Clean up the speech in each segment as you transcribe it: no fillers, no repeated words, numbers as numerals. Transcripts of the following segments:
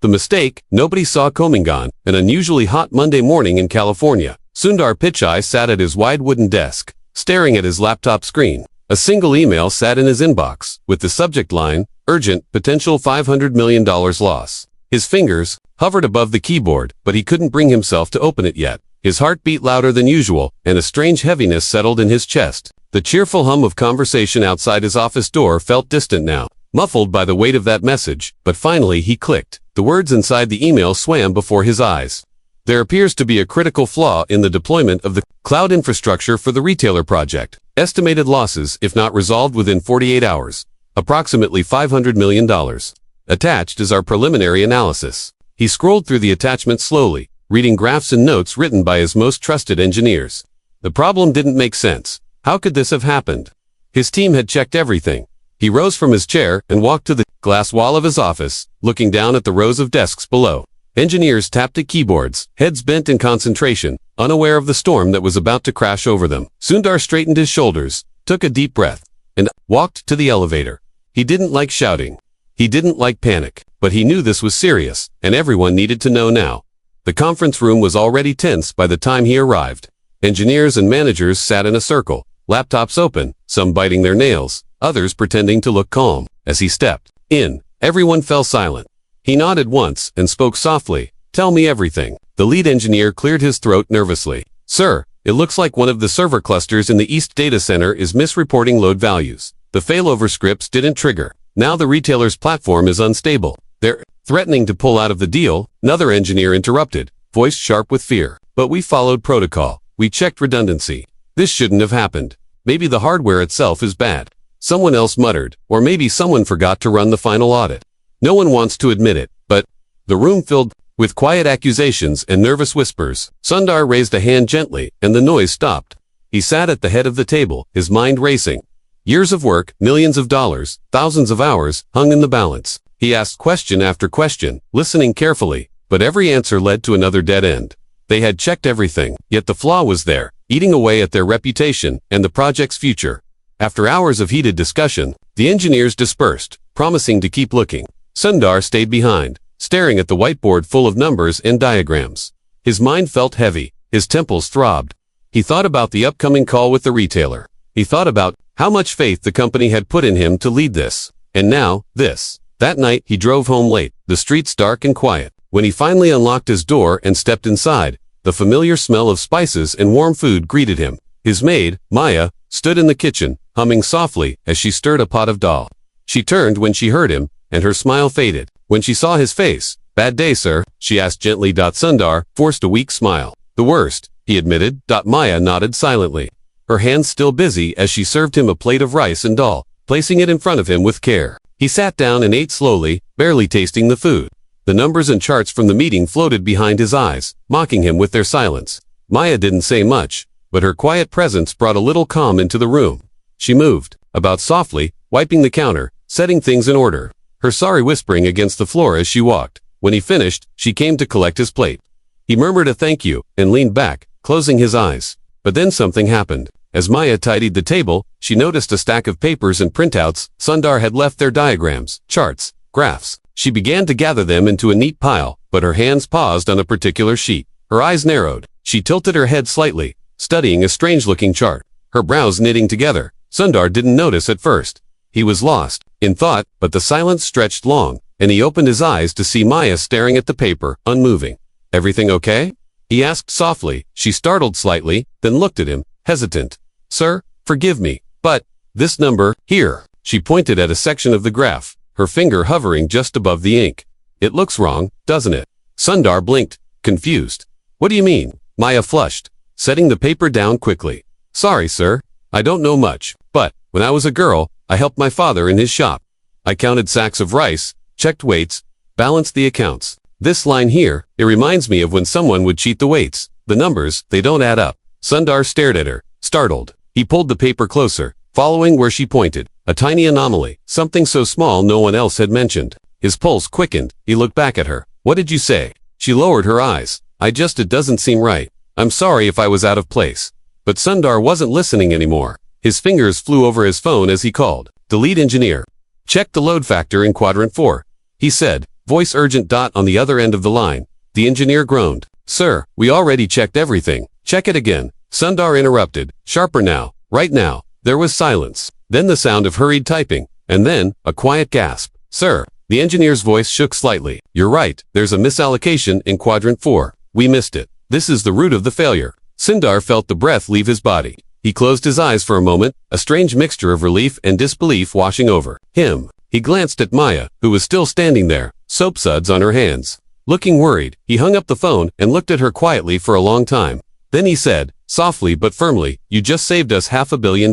The mistake, nobody saw Komingan, an unusually hot Monday morning in California. Sundar Pichai sat at his wide wooden desk, staring at his laptop screen. A single email sat in his inbox, with the subject line, Urgent, Potential $500 million Loss. His fingers hovered above the keyboard, but he couldn't bring himself to open it yet. His heart beat louder than usual, and a strange heaviness settled in his chest. The cheerful hum of conversation outside his office door felt distant now, muffled by the weight of that message, but finally he clicked. The words inside the email swam before his eyes. There appears to be a critical flaw in the deployment of the cloud infrastructure for the retailer project. Estimated losses, if not resolved within 48 hours. Approximately $500 million. Attached is our preliminary analysis. He scrolled through the attachment slowly, reading graphs and notes written by his most trusted engineers. The problem didn't make sense. How could this have happened? His team had checked everything. He rose from his chair and walked to the glass wall of his office, looking down at the rows of desks below. Engineers tapped at keyboards, heads bent in concentration, unaware of the storm that was about to crash over them. Sundar straightened his shoulders, took a deep breath, and walked to the elevator. He didn't like shouting. He didn't like panic, but he knew this was serious, and everyone needed to know now. The conference room was already tense by the time he arrived. Engineers and managers sat in a circle, laptops open, some biting their nails, others pretending to look calm. As he stepped in, everyone fell silent. He nodded once and spoke softly, "Tell me everything." The lead engineer cleared his throat nervously. "Sir, it looks like one of the server clusters in the East data center is misreporting load values. The failover scripts didn't trigger. Now the retailer's platform is unstable. They're threatening to pull out of the deal." Another engineer interrupted, voice sharp with fear. "But we followed protocol. We checked redundancy. This shouldn't have happened. Maybe the hardware itself is bad." Someone else muttered, or maybe someone forgot to run the final audit. No one wants to admit it, but the room filled with quiet accusations and nervous whispers. Sundar raised a hand gently, and the noise stopped. He sat at the head of the table, his mind racing. Years of work, millions of dollars, thousands of hours, hung in the balance. He asked question after question, listening carefully, but every answer led to another dead end. They had checked everything, yet the flaw was there, eating away at their reputation and the project's future. After hours of heated discussion, the engineers dispersed, promising to keep looking. Sundar stayed behind, staring at the whiteboard full of numbers and diagrams. His mind felt heavy, his temples throbbed. He thought about the upcoming call with the retailer. He thought about how much faith the company had put in him to lead this. And now, this. That night, he drove home late, the streets dark and quiet. When he finally unlocked his door and stepped inside, the familiar smell of spices and warm food greeted him. His maid, Maya, stood in the kitchen, humming softly as she stirred a pot of dal. She turned when she heard him, and her smile faded. When she saw his face, "Bad day, sir?" she asked gently. Sundar forced a weak smile. "The worst," he admitted. Maya nodded silently, her hands still busy as she served him a plate of rice and dal, placing it in front of him with care. He sat down and ate slowly, barely tasting the food. The numbers and charts from the meeting floated behind his eyes, mocking him with their silence. Maya didn't say much, but her quiet presence brought a little calm into the room. She moved about softly, wiping the counter, setting things in order, her sorry whispering against the floor as she walked. When he finished, she came to collect his plate. He murmured a thank you and leaned back, closing his eyes. But then something happened. As Maya tidied the table, she noticed a stack of papers and printouts. Sundar had left their diagrams, charts, graphs. She began to gather them into a neat pile, but her hands paused on a particular sheet. Her eyes narrowed. She tilted her head slightly, studying a strange-looking chart, her brows knitting together. Sundar didn't notice at first. He was lost in thought, but the silence stretched long, and he opened his eyes to see Maya staring at the paper, unmoving. "Everything okay?" he asked softly. She startled slightly, then looked at him, hesitant. "Sir, forgive me, but this number, here." She pointed at a section of the graph, her finger hovering just above the ink. "It looks wrong, doesn't it?" Sundar blinked, confused. "What do you mean?" Maya flushed, setting the paper down quickly. "Sorry, sir. I don't know much, but when I was a girl, I helped my father in his shop. I counted sacks of rice, checked weights, balanced the accounts. This line here, it reminds me of when someone would cheat the weights. The numbers, they don't add up." Sundar stared at her, startled. He pulled the paper closer, following where she pointed. A tiny anomaly, something so small no one else had mentioned. His pulse quickened. He looked back at her. "What did you say?" She lowered her eyes. It doesn't seem right. I'm sorry if I was out of place." But Sundar wasn't listening anymore. His fingers flew over his phone as he called. The lead engineer. "Check the load factor in quadrant 4. He said, Voice urgent. On the other end of the line, the engineer groaned. Sir, we already checked everything. Check it again. Sundar interrupted. Sharper now. Right now. There was silence. Then the sound of hurried typing. And then, a quiet gasp. Sir. The engineer's voice shook slightly. You're right. There's a misallocation in quadrant 4. We missed it. This is the root of the failure. Sundar felt the breath leave his body. He closed his eyes for a moment, a strange mixture of relief and disbelief washing over him. He glanced at Maya, who was still standing there, soap suds on her hands. Looking worried, he hung up the phone and looked at her quietly for a long time. Then he said, softly but firmly, you just saved us $500 million.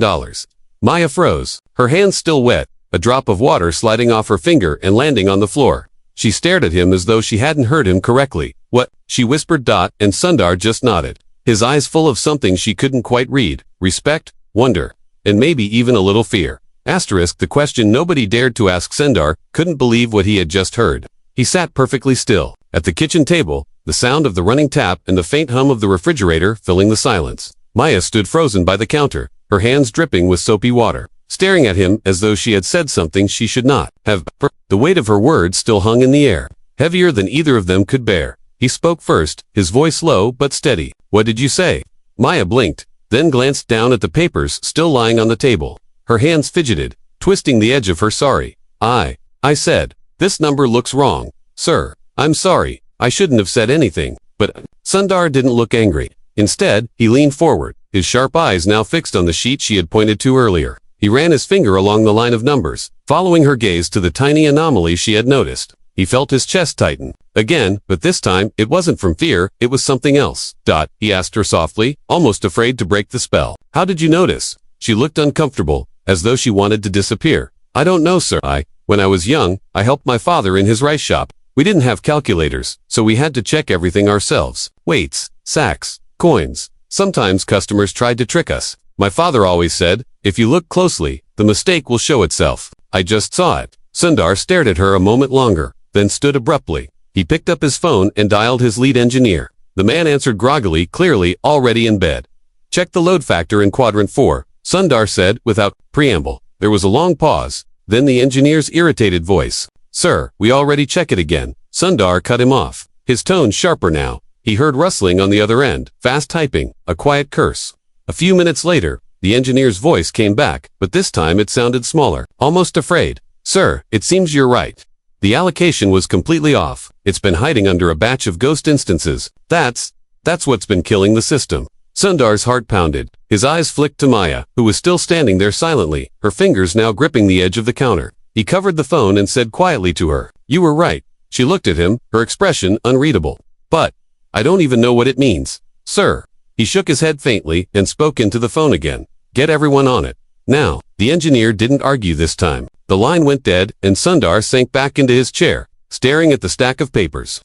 Maya froze, her hands still wet, a drop of water sliding off her finger and landing on the floor. She stared at him as though she hadn't heard him correctly. What? She whispered. And Sundar just nodded, his eyes full of something she couldn't quite read. Respect, wonder, and maybe even a little fear. The question nobody dared to ask Sundar, couldn't believe what he had just heard. He sat perfectly still. At the kitchen table, the sound of the running tap and the faint hum of the refrigerator filling the silence. Maya stood frozen by the counter, her hands dripping with soapy water, staring at him as though she had said something she should not have. The weight of her words still hung in the air, heavier than either of them could bear. He spoke first, his voice low but steady. What did you say? Maya blinked, then glanced down at the papers still lying on the table. Her hands fidgeted, twisting the edge of her sorry. I said, this number looks wrong. Sir, I'm sorry, I shouldn't have said anything. But Sundar didn't look angry. Instead, he leaned forward, his sharp eyes now fixed on the sheet she had pointed to earlier. He ran his finger along the line of numbers, following her gaze to the tiny anomaly she had noticed. He felt his chest tighten. Again, but this time, it wasn't from fear, it was something else. He asked her softly, almost afraid to break the spell. How did you notice? She looked uncomfortable, as though she wanted to disappear. I don't know, sir. When I was young, I helped my father in his rice shop. We didn't have calculators, so we had to check everything ourselves. Weights, sacks, coins. Sometimes customers tried to trick us. My father always said, if you look closely, the mistake will show itself. I just saw it. Sundar stared at her a moment longer, then stood abruptly. He picked up his phone and dialed his lead engineer. The man answered groggily, clearly already in bed. Check the load factor in quadrant 4, Sundar said without preamble. There was a long pause, then the engineer's irritated voice. Sir, we already check it again. Sundar cut him off, his tone sharper now. He heard rustling on the other end, fast typing, a quiet curse. A few minutes later, the engineer's voice came back, but this time it sounded smaller, almost afraid. Sir, it seems you're right. The allocation was completely off. It's been hiding under a batch of ghost instances. That's what's been killing the system. Sundar's heart pounded. His eyes flicked to Maya, who was still standing there silently, her fingers now gripping the edge of the counter. He covered the phone and said quietly to her, you were right. She looked at him, her expression unreadable. But, I don't even know what it means. Sir. He shook his head faintly and spoke into the phone again. Get everyone on it. Now, the engineer didn't argue this time. The line went dead and Sundar sank back into his chair, staring at the stack of papers.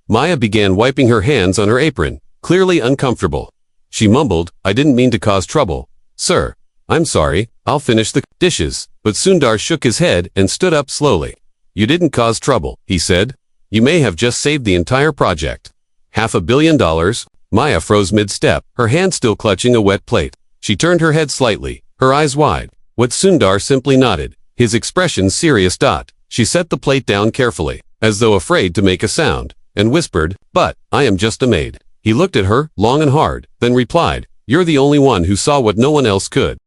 Maya began wiping her hands on her apron, clearly uncomfortable. She mumbled, I didn't mean to cause trouble. Sir, I'm sorry, I'll finish the dishes. But Sundar shook his head and stood up slowly. You didn't cause trouble, he said. You may have just saved the entire project. $500 million? Maya froze mid-step, her hand still clutching a wet plate. She turned her head slightly, her eyes wide. What Sundar simply nodded, his expression serious. She set the plate down carefully, as though afraid to make a sound, and whispered, but, I am just a maid. He looked at her, long and hard, then replied, you're the only one who saw what no one else could.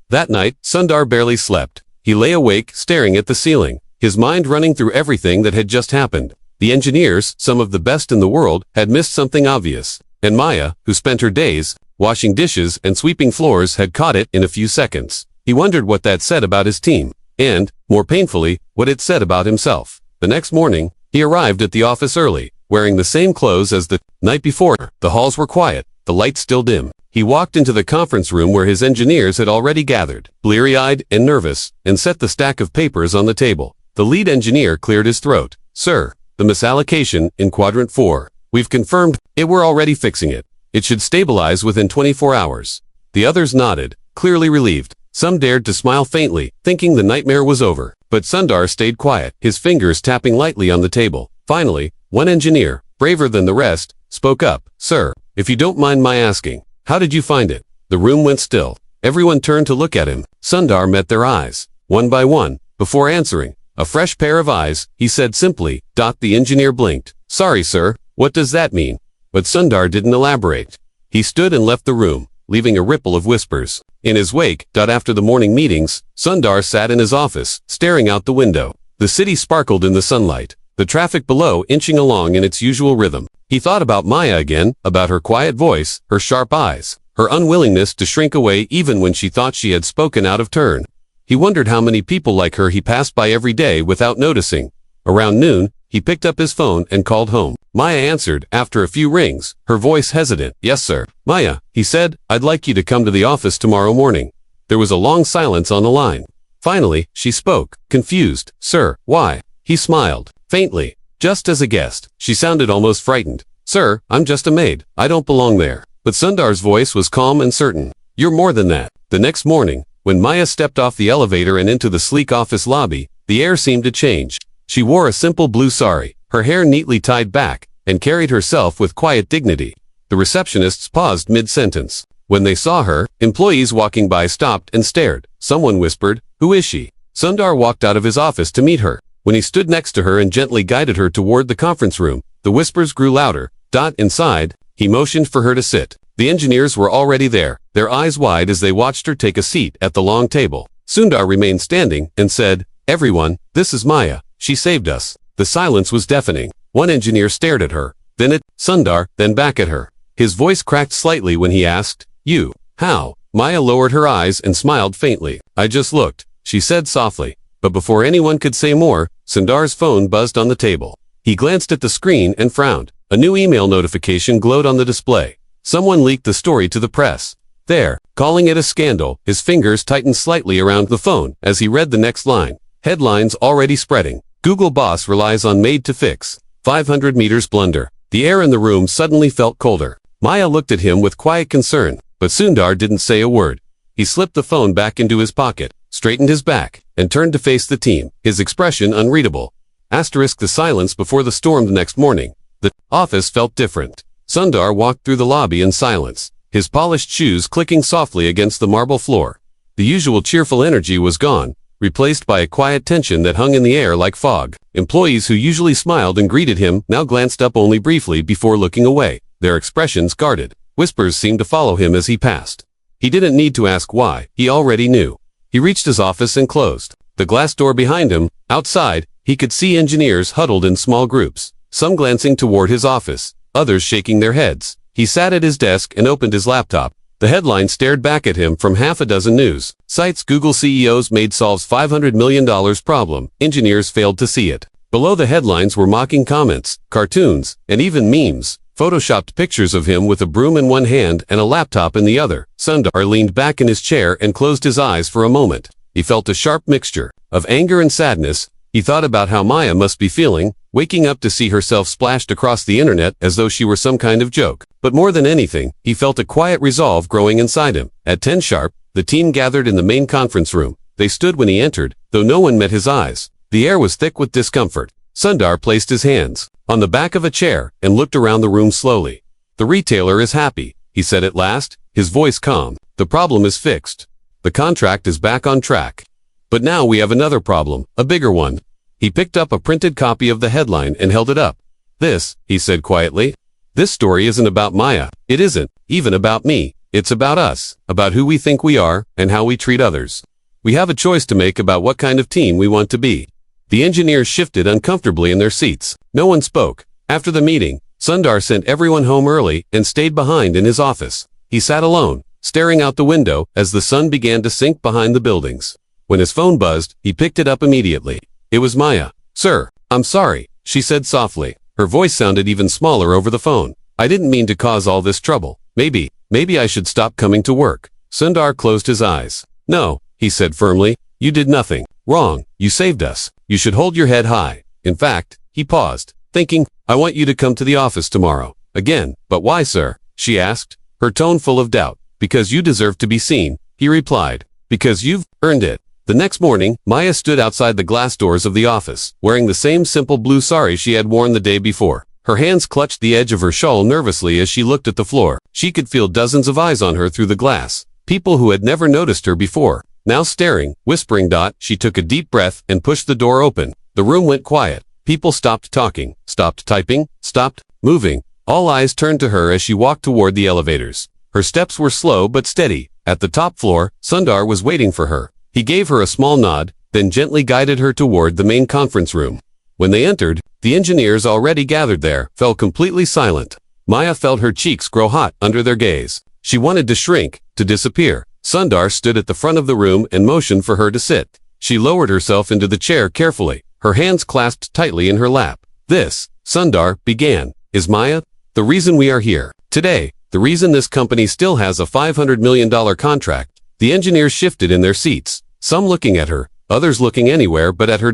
That night, Sundar barely slept. He lay awake, staring at the ceiling, his mind running through everything that had just happened. The engineers, some of the best in the world, had missed something obvious. And Maya, who spent her days washing dishes and sweeping floors, had caught it in a few seconds. He wondered what that said about his team, and, more painfully, what it said about himself. The next morning, he arrived at the office early, wearing the same clothes as the night before. The halls were quiet, the lights still dim. He walked into the conference room where his engineers had already gathered, bleary-eyed and nervous, and set the stack of papers on the table. The lead engineer cleared his throat. Sir, the misallocation in quadrant 4. We've confirmed it. We're already fixing it. It should stabilize within 24 hours. The others nodded, clearly relieved. Some dared to smile faintly, thinking the nightmare was over. But Sundar stayed quiet, his fingers tapping lightly on the table. Finally, one engineer, braver than the rest, spoke up. Sir, if you don't mind my asking, how did you find it? The room went still. Everyone turned to look at him. Sundar met their eyes, one by one, before answering. A fresh pair of eyes, he said simply. The engineer blinked. Sorry, sir. What does that mean? But Sundar didn't elaborate. He stood and left the room, leaving a ripple of whispers. In his wake, after the morning meetings, Sundar sat in his office, staring out the window. The city sparkled in the sunlight, the traffic below inching along in its usual rhythm. He thought about Maya again, about her quiet voice, her sharp eyes, her unwillingness to shrink away even when she thought she had spoken out of turn. He wondered how many people like her he passed by every day without noticing. Around noon, he picked up his phone and called home. Maya answered after a few rings, her voice hesitant. Yes, sir. Maya, he said, I'd like you to come to the office tomorrow morning. There was a long silence on the line. Finally, she spoke, confused. Sir, why? He smiled, faintly. Just as a guest. She sounded almost frightened. Sir, I'm just a maid. I don't belong there. But Sundar's voice was calm and certain. You're more than that. The next morning, when Maya stepped off the elevator and into the sleek office lobby, the air seemed to change. She wore a simple blue sari, her hair neatly tied back, and carried herself with quiet dignity. The receptionists paused mid-sentence. When they saw her, employees walking by stopped and stared. Someone whispered, "Who is she?" Sundar walked out of his office to meet her. When he stood next to her and gently guided her toward the conference room, the whispers grew louder. Inside, he motioned for her to sit. The engineers were already there, their eyes wide as they watched her take a seat at the long table. Sundar remained standing and said, "Everyone, this is Maya. She saved us." The silence was deafening. One engineer stared at her, then at Sundar, then back at her. His voice cracked slightly when he asked, "You? How?" Maya lowered her eyes and smiled faintly. "I just looked," she said softly. But before anyone could say more, Sundar's phone buzzed on the table. He glanced at the screen and frowned. A new email notification glowed on the display. Someone leaked the story to the press. There, calling it a scandal, his fingers tightened slightly around the phone as he read the next line. Headlines already spreading. Google boss relies on maid to fix. 500 meters blunder. The air in the room suddenly felt colder. Maya looked at him with quiet concern, but Sundar didn't say a word. He slipped the phone back into his pocket, straightened his back, and turned to face the team, his expression unreadable. The silence before the storm the next morning. The office felt different. Sundar walked through the lobby in silence, his polished shoes clicking softly against the marble floor. The usual cheerful energy was gone, replaced by a quiet tension that hung in the air like fog. Employees who usually smiled and greeted him now glanced up only briefly before looking away, their expressions guarded. Whispers seemed to follow him as he passed. He didn't need to ask why, he already knew. He reached his office and closed the glass door behind him. Outside, he could see engineers huddled in small groups, some glancing toward his office, others shaking their heads. He sat at his desk and opened his laptop. The headline stared back at him from half a dozen news sites. Google CEO's maid solves $500 million problem. Engineers failed to see it. Below the headlines were mocking comments, cartoons, and even memes. Photoshopped pictures of him with a broom in one hand and a laptop in the other. Sundar leaned back in his chair and closed his eyes for a moment. He felt a sharp mixture of anger and sadness. He thought about how Maya must be feeling, waking up to see herself splashed across the internet as though she were some kind of joke. But more than anything, he felt a quiet resolve growing inside him. At 10 sharp, the team gathered in the main conference room. They stood when he entered, though no one met his eyes. The air was thick with discomfort. Sundar placed his hands on the back of a chair and looked around the room slowly. "The retailer is happy," he said at last, his voice calm. "The problem is fixed. The contract is back on track. But now we have another problem, a bigger one." He picked up a printed copy of the headline and held it up. "This," he said quietly, "this story isn't about Maya. It isn't even about me. It's about us, about who we think we are and how we treat others. We have a choice to make about what kind of team we want to be." The engineers shifted uncomfortably in their seats. No one spoke. After the meeting, Sundar sent everyone home early and stayed behind in his office. He sat alone, staring out the window as the sun began to sink behind the buildings. When his phone buzzed, he picked it up immediately. It was Maya. "Sir, I'm sorry," she said softly. Her voice sounded even smaller over the phone. "I didn't mean to cause all this trouble. Maybe I should stop coming to work." Sundar closed his eyes. "No," he said firmly. "You did nothing wrong. You saved us. You should hold your head high. In fact," he paused, thinking, "I want you to come to the office tomorrow. Again." "But why, sir?" she asked, her tone full of doubt. "Because you deserve to be seen," he replied. "Because you've earned it." The next morning, Maya stood outside the glass doors of the office, wearing the same simple blue sari she had worn the day before. Her hands clutched the edge of her shawl nervously as she looked at the floor. She could feel dozens of eyes on her through the glass. People who had never noticed her before. now staring, whispering. She took a deep breath and pushed the door open. The room went quiet. People stopped talking, stopped typing, stopped moving. All eyes turned to her as she walked toward the elevators. Her steps were slow but steady. At the top floor, Sundar was waiting for her. He gave her a small nod, then gently guided her toward the main conference room. When they entered, the engineers already gathered there fell completely silent. Maya felt her cheeks grow hot under their gaze. She wanted to shrink, to disappear. Sundar stood at the front of the room and motioned for her to sit. She lowered herself into the chair carefully, her hands clasped tightly in her lap. This, Sundar began, is Maya, the reason we are here today, the reason this company still has a $500 million contract. The engineers shifted in their seats, some looking at her, others looking anywhere but at her.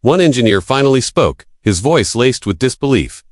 One engineer finally spoke, his voice laced with disbelief.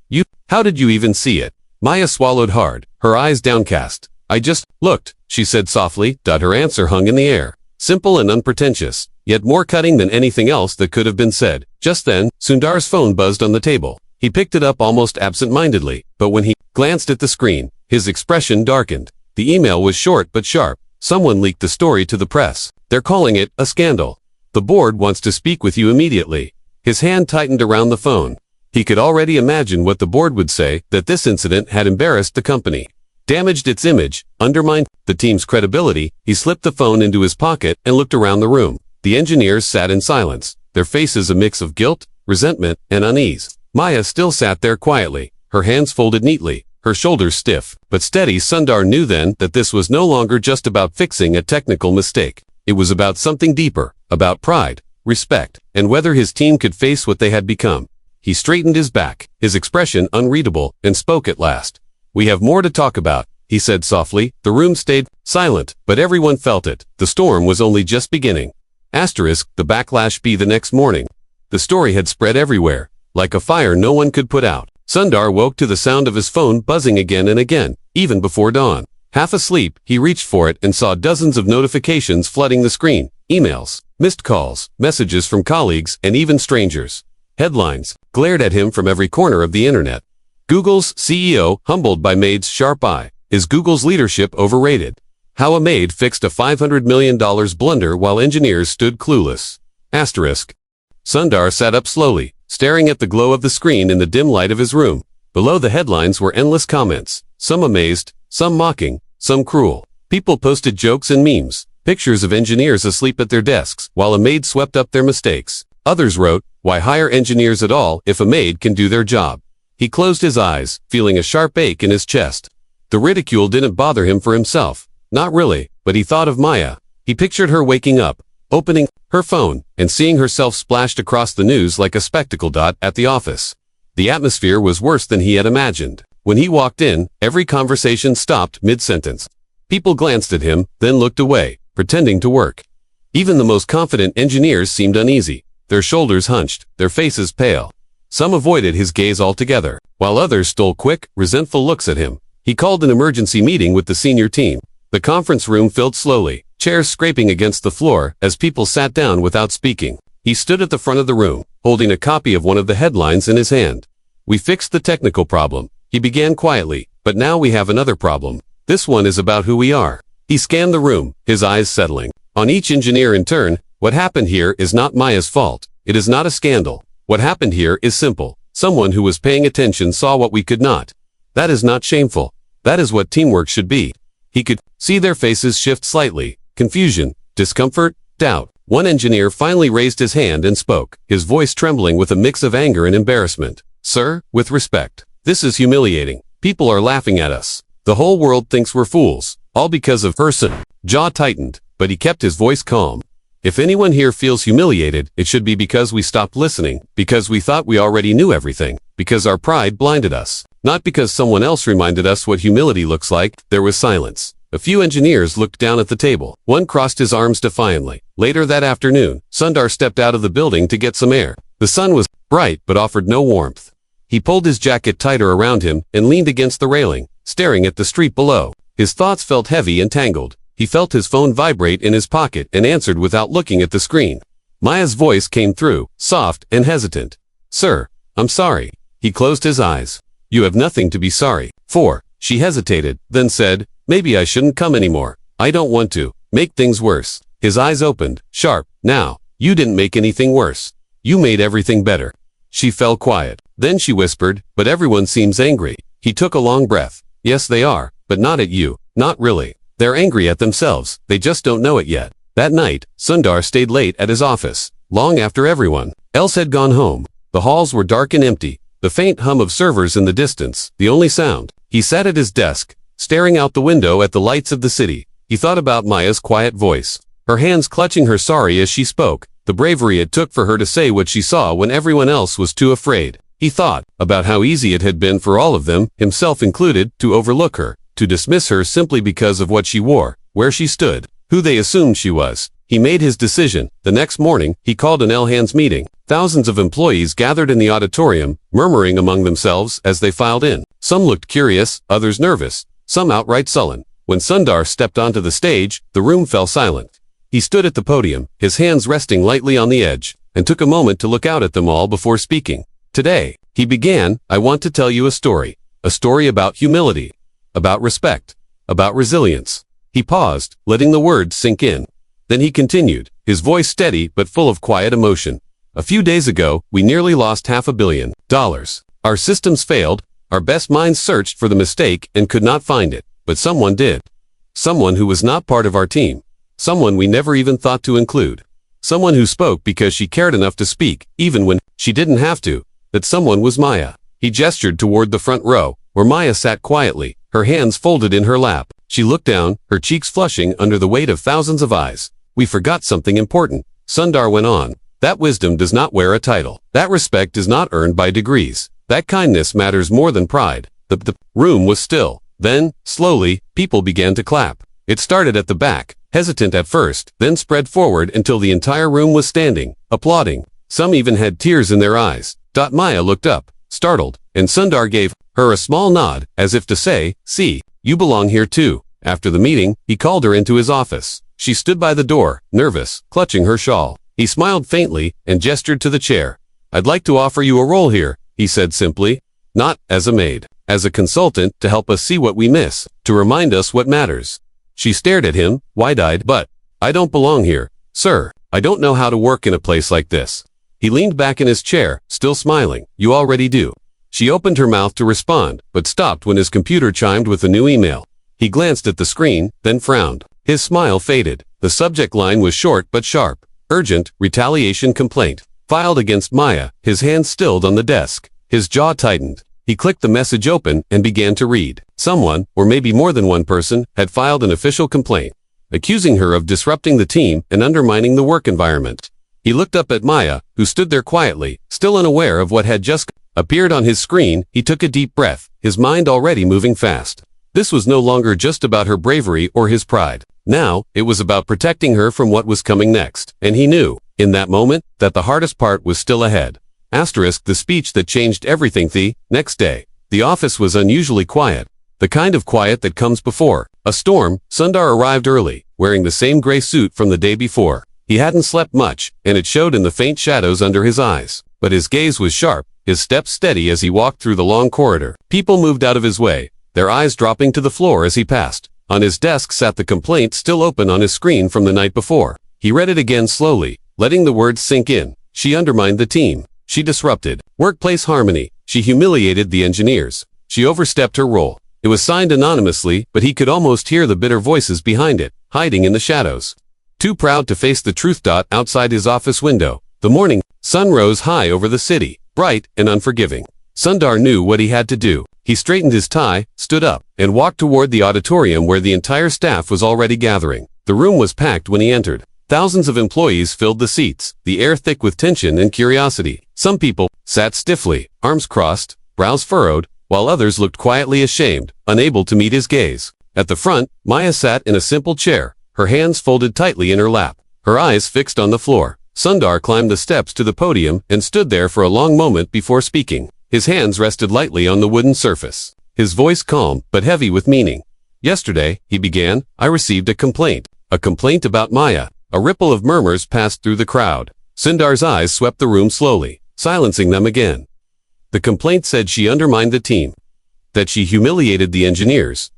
How did you even see it? Maya swallowed hard, her eyes downcast. I just looked, she said softly. Her answer hung in the air, simple and unpretentious, yet more cutting than anything else that could have been said. Just then, Sundar's phone buzzed on the table. He picked it up almost absent-mindedly, but when he glanced at the screen, his expression darkened. The email was short but sharp. Someone leaked the story to the press. They're calling it a scandal. The board wants to speak with you immediately. His hand tightened around the phone. He could already imagine what the board would say, that this incident had embarrassed the company, damaged its image, undermined the team's credibility. He slipped the phone into his pocket and looked around the room. The engineers sat in silence, their faces a mix of guilt, resentment, and unease. Maya still sat there quietly, her hands folded neatly, her shoulders stiff, but steady. Sundar knew then that this was no longer just about fixing a technical mistake. It was about something deeper, about pride, respect, and whether his team could face what they had become. He straightened his back, his expression unreadable, and spoke at last. We have more to talk about, he said softly. The room stayed silent, but everyone felt it. The storm was only just beginning. The backlash be the next morning. The story had spread everywhere, like a fire no one could put out. Sundar woke to the sound of his phone buzzing again and again, even before dawn. Half asleep, he reached for it and saw dozens of notifications flooding the screen. Emails, missed calls, messages from colleagues, and even strangers. Headlines glared at him from every corner of the internet. Google's CEO humbled by maid's sharp eye. Is Google's leadership overrated? How a maid fixed a $500 million blunder while engineers stood clueless. Sundar sat up slowly, staring at the glow of the screen in the dim light of his room. Below the headlines were endless comments, some amazed, some mocking, some cruel. People posted jokes and memes, pictures of engineers asleep at their desks while a maid swept up their mistakes. Others wrote, why hire engineers at all if a maid can do their job? He closed his eyes, feeling a sharp ache in his chest. The ridicule didn't bother him for himself. Not really, but he thought of Maya. He pictured her waking up, opening her phone, and seeing herself splashed across the news like a spectacle. At the office, the atmosphere was worse than he had imagined. When he walked in, every conversation stopped mid-sentence. People glanced at him, then looked away, pretending to work. Even the most confident engineers seemed uneasy, their shoulders hunched, their faces pale. Some avoided his gaze altogether, while others stole quick, resentful looks at him. He called an emergency meeting with the senior team. The conference room filled slowly, chairs scraping against the floor as people sat down without speaking. He stood at the front of the room, holding a copy of one of the headlines in his hand. We fixed the technical problem, he began quietly, but now we have another problem. This one is about who we are. He scanned the room, his eyes settling on each engineer in turn. What happened here is not Maya's fault. It is not a scandal. What happened here is simple. Someone who was paying attention saw what we could not. That is not shameful. That is what teamwork should be. He could see their faces shift slightly. Confusion, discomfort, doubt. One engineer finally raised his hand and spoke, his voice trembling with a mix of anger and embarrassment. Sir, with respect, this is humiliating. People are laughing at us. The whole world thinks we're fools. All because of person. Jaw tightened, but he kept his voice calm. If anyone here feels humiliated, it should be because we stopped listening, because we thought we already knew everything, because our pride blinded us, not because someone else reminded us what humility looks like. There was silence. A few engineers looked down at the table. One crossed his arms defiantly. Later that afternoon, Sundar stepped out of the building to get some air. The sun was bright but offered no warmth. He pulled his jacket tighter around him and leaned against the railing, staring at the street below. His thoughts felt heavy and tangled. He felt his phone vibrate in his pocket and answered without looking at the screen. Maya's voice came through, soft and hesitant. Sir, I'm sorry. He closed his eyes. You have nothing to be sorry for. She hesitated, then said, maybe I shouldn't come anymore. I don't want to make things worse. His eyes opened, sharp. Now, you didn't make anything worse. You made everything better. She fell quiet. Then she whispered, but everyone seems angry. He took a long breath. Yes, they are, but not at you. Not really. They're angry at themselves. They just don't know it yet. That night, Sundar stayed late at his office, long after everyone else had gone home. The halls were dark and empty, the faint hum of servers in the distance, the only sound. He sat at his desk, staring out the window at the lights of the city. He thought about Maya's quiet voice, her hands clutching her sari as she spoke, the bravery it took for her to say what she saw when everyone else was too afraid. He thought about how easy it had been for all of them, himself included, to overlook her, to dismiss her simply because of what she wore, where she stood, who they assumed she was. He made his decision. The next morning, he called an all-hands meeting. Thousands of employees gathered in the auditorium, murmuring among themselves as they filed in. Some looked curious, others nervous, some outright sullen. When Sundar stepped onto the stage, the room fell silent. He stood at the podium, his hands resting lightly on the edge, and took a moment to look out at them all before speaking. Today, he began, I want to tell you a story about humility, about respect, about resilience. He paused, letting the words sink in. Then he continued, his voice steady but full of quiet emotion. A few days ago, we nearly lost $500 million. Our systems failed, our best minds searched for the mistake and could not find it, but someone did. Someone who was not part of our team. Someone we never even thought to include. Someone who spoke because she cared enough to speak, even when she didn't have to. That someone was Maya. He gestured toward the front row, where Maya sat quietly, her hands folded in her lap. She looked down, her cheeks flushing under the weight of thousands of eyes. We forgot something important, Sundar went on. That wisdom does not wear a title. That respect is not earned by degrees. That kindness matters more than pride. The room was still. Then, slowly, people began to clap. It started at the back, hesitant at first, then spread forward until the entire room was standing, applauding. Some even had tears in their eyes. Maya looked up, startled, and Sundar gave her a small nod, as if to say, see, you belong here too. After the meeting, he called her into his office. She stood by the door, nervous, clutching her shawl. He smiled faintly and gestured to the chair. I'd like to offer you a role here, he said simply. Not as a maid, as a consultant to help us see what we miss, to remind us what matters. She stared at him, wide-eyed, but I don't belong here, sir. I don't know how to work in a place like this. He leaned back in his chair, still smiling. You already do. She opened her mouth to respond, but stopped when his computer chimed with a new email. He glanced at the screen, then frowned. His smile faded. The subject line was short but sharp. Urgent, retaliation complaint. Filed against Maya, his hands stilled on the desk. His jaw tightened. He clicked the message open and began to read. Someone, or maybe more than one person, had filed an official complaint, accusing her of disrupting the team and undermining the work environment. He looked up at Maya, who stood there quietly, still unaware of what had just appeared on his screen. He took a deep breath, his mind already moving fast. This was no longer just about her bravery or his pride. Now, it was about protecting her from what was coming next. And he knew, in that moment, that the hardest part was still ahead. The speech that changed everything. The next day, the office was unusually quiet. The kind of quiet that comes before a storm. Sundar arrived early, wearing the same gray suit from the day before. He hadn't slept much, and it showed in the faint shadows under his eyes. But his gaze was sharp, his steps steady as he walked through the long corridor. People moved out of his way, their eyes dropping to the floor as he passed. On his desk sat the complaint still open on his screen from the night before. He read it again slowly, letting the words sink in. She undermined the team. She disrupted workplace harmony. She humiliated the engineers. She overstepped her role. It was signed anonymously, but he could almost hear the bitter voices behind it, hiding in the shadows. Too proud to face the truth. Outside his office window, the morning sun rose high over the city, bright and unforgiving. Sundar knew what he had to do. He straightened his tie, stood up, and walked toward the auditorium where the entire staff was already gathering. The room was packed when he entered. Thousands of employees filled the seats, the air thick with tension and curiosity. Some people sat stiffly, arms crossed, brows furrowed, while others looked quietly ashamed, unable to meet his gaze. At the front, Maya sat in a simple chair, her hands folded tightly in her lap, her eyes fixed on the floor. Sundar climbed the steps to the podium and stood there for a long moment before speaking. His hands rested lightly on the wooden surface. His voice calm, but heavy with meaning. Yesterday, he began, I received a complaint about Maya. A ripple of murmurs passed through the crowd. Sundar's eyes swept the room slowly, silencing them again. The complaint said she undermined the team, that she humiliated the engineers,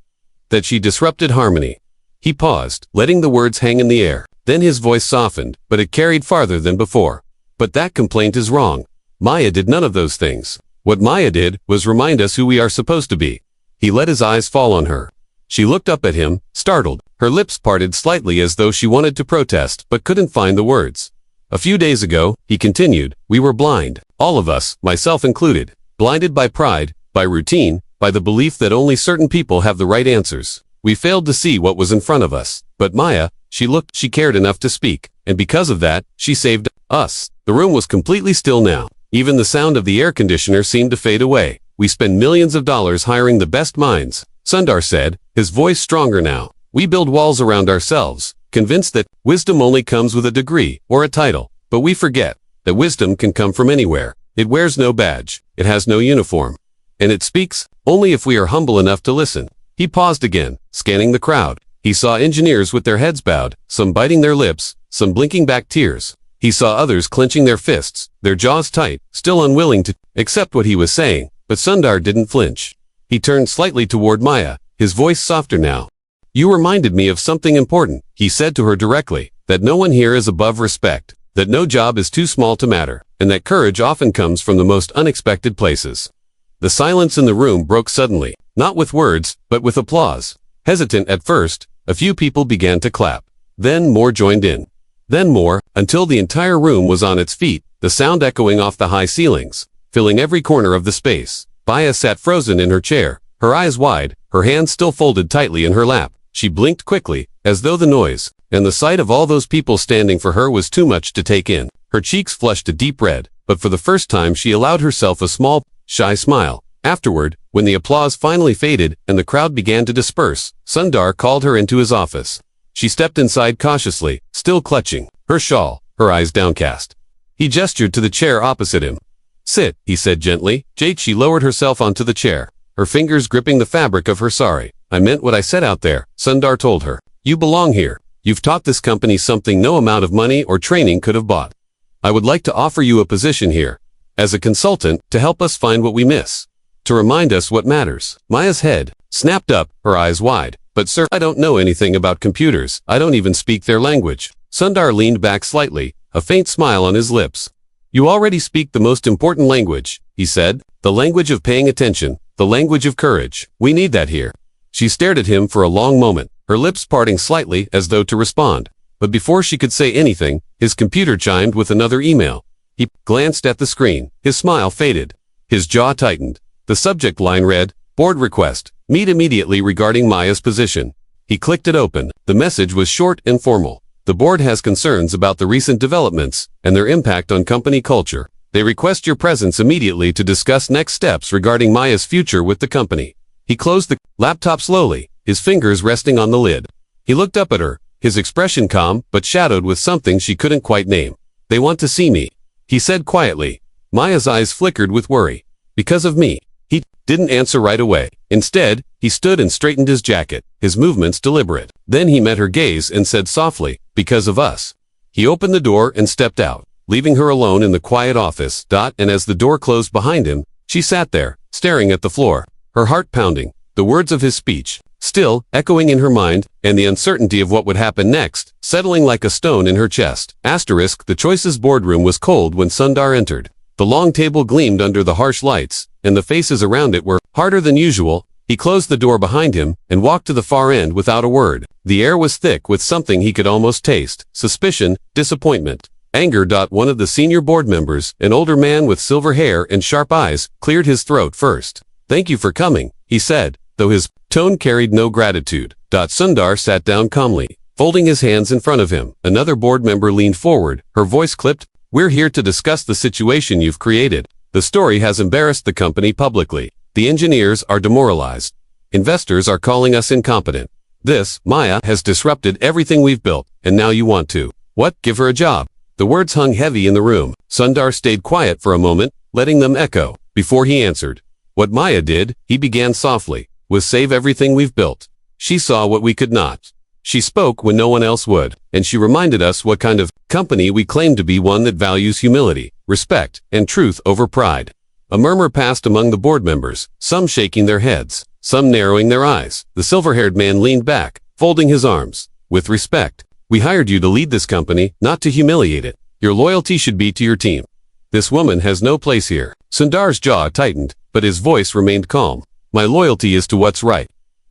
that she disrupted harmony. He paused, letting the words hang in the air. Then his voice softened, but it carried farther than before. But that complaint is wrong. Maya did none of those things. What Maya did was remind us who we are supposed to be. He let his eyes fall on her. She looked up at him, startled. Her lips parted slightly as though she wanted to protest, but couldn't find the words. A few days ago, he continued, we were blind. All of us, myself included. Blinded by pride, by routine, by the belief that only certain people have the right answers. We failed to see what was in front of us. But Maya, she cared enough to speak, and because of that, she saved us. The room was completely still now. Even the sound of the air conditioner seemed to fade away. We spend millions of dollars hiring the best minds, Sundar said, his voice stronger now. We build walls around ourselves, convinced that wisdom only comes with a degree or a title. But we forget that wisdom can come from anywhere. It wears no badge. It has no uniform. And it speaks only if we are humble enough to listen. He paused again, scanning the crowd. He saw engineers with their heads bowed, some biting their lips, some blinking back tears. He saw others clenching their fists, their jaws tight, still unwilling to accept what he was saying. But Sundar didn't flinch. He turned slightly toward Maya, his voice softer now. You reminded me of something important, he said to her directly, that no one here is above respect, that no job is too small to matter, and that courage often comes from the most unexpected places. The silence in the room broke suddenly, not with words, but with applause. Hesitant at first, a few people began to clap. Then more joined in. Then more, until the entire room was on its feet, the sound echoing off the high ceilings, filling every corner of the space. Maya sat frozen in her chair, her eyes wide, her hands still folded tightly in her lap. She blinked quickly, as though the noise and the sight of all those people standing for her was too much to take in. Her cheeks flushed a deep red, but for the first time she allowed herself a small, shy smile. Afterward, when the applause finally faded and the crowd began to disperse, Sundar called her into his office. She stepped inside cautiously, still clutching her shawl, her eyes downcast. He gestured to the chair opposite him. Sit, he said gently. She lowered herself onto the chair, her fingers gripping the fabric of her sari. I meant what I said out there, Sundar told her. You belong here. You've taught this company something no amount of money or training could have bought. I would like to offer you a position here, as a consultant, to help us find what we miss, to remind us what matters. Maya's head snapped up, her eyes wide. But sir, I don't know anything about computers. I don't even speak their language. Sundar leaned back slightly, a faint smile on his lips. You already speak the most important language, he said, the language of paying attention, the language of courage. We need that here. She stared at him for a long moment, her lips parting slightly as though to respond. But before she could say anything, his computer chimed with another email. He glanced at the screen. His smile faded. His jaw tightened. The subject line read, Board request. Meet immediately regarding Maya's position. He clicked it open. The message was short and formal. The board has concerns about the recent developments and their impact on company culture. They request your presence immediately to discuss next steps regarding Maya's future with the company. He closed the laptop slowly, his fingers resting on the lid. He looked up at her, his expression calm but shadowed with something she couldn't quite name. They want to see me, he said quietly. Maya's eyes flickered with worry. Because of me. He didn't answer right away. Instead, he stood and straightened his jacket, his movements deliberate. Then he met her gaze and said softly, because of us. He opened the door and stepped out, leaving her alone in the quiet office. And as the door closed behind him, she sat there, staring at the floor, her heart pounding, the words of his speech still echoing in her mind, and the uncertainty of what would happen next, settling like a stone in her chest. The Choice's boardroom was cold when Sundar entered. The long table gleamed under the harsh lights, and the faces around it were harder than usual. He closed the door behind him and walked to the far end without a word. The air was thick with something he could almost taste: suspicion, disappointment, anger. One of the senior board members, an older man with silver hair and sharp eyes, cleared his throat first. Thank you for coming, he said, though his tone carried no gratitude. Sundar sat down calmly, folding his hands in front of him. Another board member leaned forward, her voice clipped. We're here to discuss the situation you've created. The story has embarrassed the company publicly. The engineers are demoralized. Investors are calling us incompetent. This, Maya, has disrupted everything we've built, and now you want to, what, give her a job? The words hung heavy in the room. Sundar stayed quiet for a moment, letting them echo, before he answered. What Maya did, he began softly, was save everything we've built. She saw what we could not. She spoke when no one else would, and she reminded us what kind of company we claim to be, one that values humility, respect, and truth over pride. A murmur passed among the board members, some shaking their heads, some narrowing their eyes. The silver-haired man leaned back, folding his arms. With respect, We hired you to lead this company, not to humiliate it. Your loyalty should be to your team. This woman has no place here. Sundar's jaw tightened, but his voice remained calm. My loyalty is to what's right.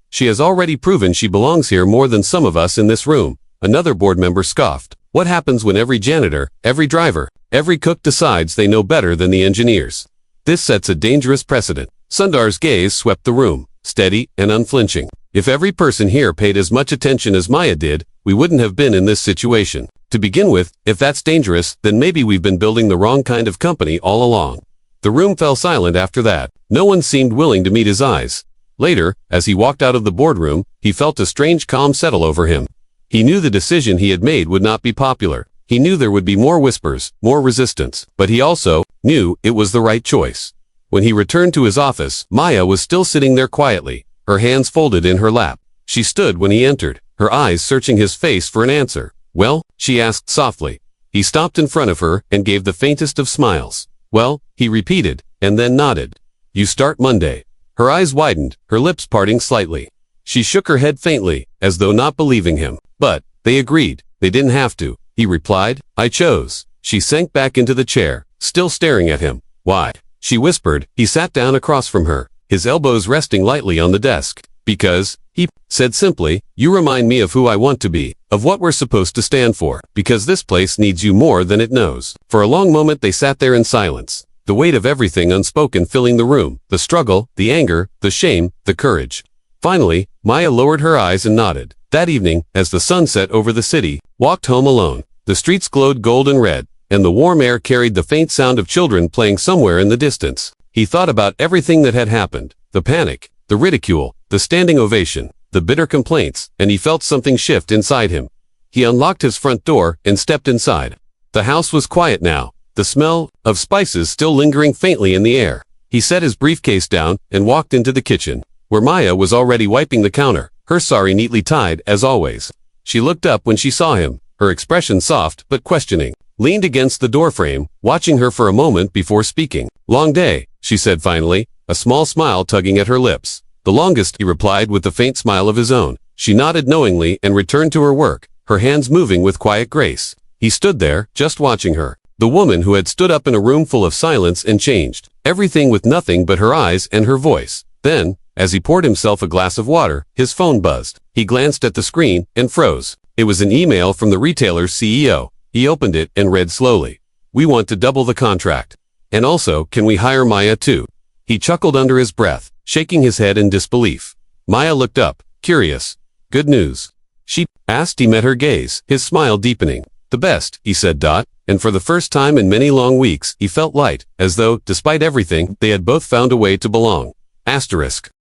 She has already proven she belongs here more than some of us in this room. Another board member scoffed. What happens when every janitor, every driver, every cook decides they know better than the engineers? This sets a dangerous precedent. Sundar's gaze swept the room, steady and unflinching. If every person here paid as much attention as Maya did, we wouldn't have been in this situation. To begin with, if that's dangerous, then maybe we've been building the wrong kind of company all along. The room fell silent after that. No one seemed willing to meet his eyes. Later, as he walked out of the boardroom, he felt a strange calm settle over him. He knew the decision he had made would not be popular. He knew there would be more whispers, more resistance, but he also knew it was the right choice. When he returned to his office, Maya was still sitting there quietly, her hands folded in her lap. She stood when he entered, her eyes searching his face for an answer. Well, she asked softly. He stopped in front of her and gave the faintest of smiles. Well, he repeated, and then nodded. You start Monday. Her eyes widened, her lips parting slightly. She shook her head faintly, as though not believing him. But they agreed. They didn't have to. He replied, I chose. She sank back into the chair, still staring at him. Why? She whispered. He sat down across from her, his elbows resting lightly on the desk. Because, he said simply, you remind me of who I want to be, of what we're supposed to stand for, because this place needs you more than it knows. For a long moment they sat there in silence, the weight of everything unspoken filling the room, the struggle, the anger, the shame, the courage. Finally, Maya lowered her eyes and nodded. That evening, as the sun set over the city, walked home alone. The streets glowed gold and red, and the warm air carried the faint sound of children playing somewhere in the distance. He thought about everything that had happened, the panic, the ridicule, the standing ovation, the bitter complaints, and he felt something shift inside him. He unlocked his front door and stepped inside. The house was quiet now, the smell of spices still lingering faintly in the air. He set his briefcase down and walked into the kitchen, where Maya was already wiping the counter, her sari neatly tied, as always. She looked up when she saw him, her expression soft but questioning, leaned against the doorframe, watching her for a moment before speaking. Long day, she said finally, a small smile tugging at her lips. The longest, he replied with a faint smile of his own. She nodded knowingly and returned to her work, her hands moving with quiet grace. He stood there, just watching her. The woman who had stood up in a room full of silence and changed everything with nothing but her eyes and her voice. Then, as he poured himself a glass of water, his phone buzzed. He glanced at the screen and froze. It was an email from the retailer's CEO. He opened it and read slowly. We want to double the contract. And also, can we hire Maya too? He chuckled under his breath, shaking his head in disbelief. Maya looked up, curious. Good news? She asked. He met her gaze, his smile deepening. The best, he said. And for the first time in many long weeks, he felt light, as though, despite everything, they had both found a way to belong. Asterisk.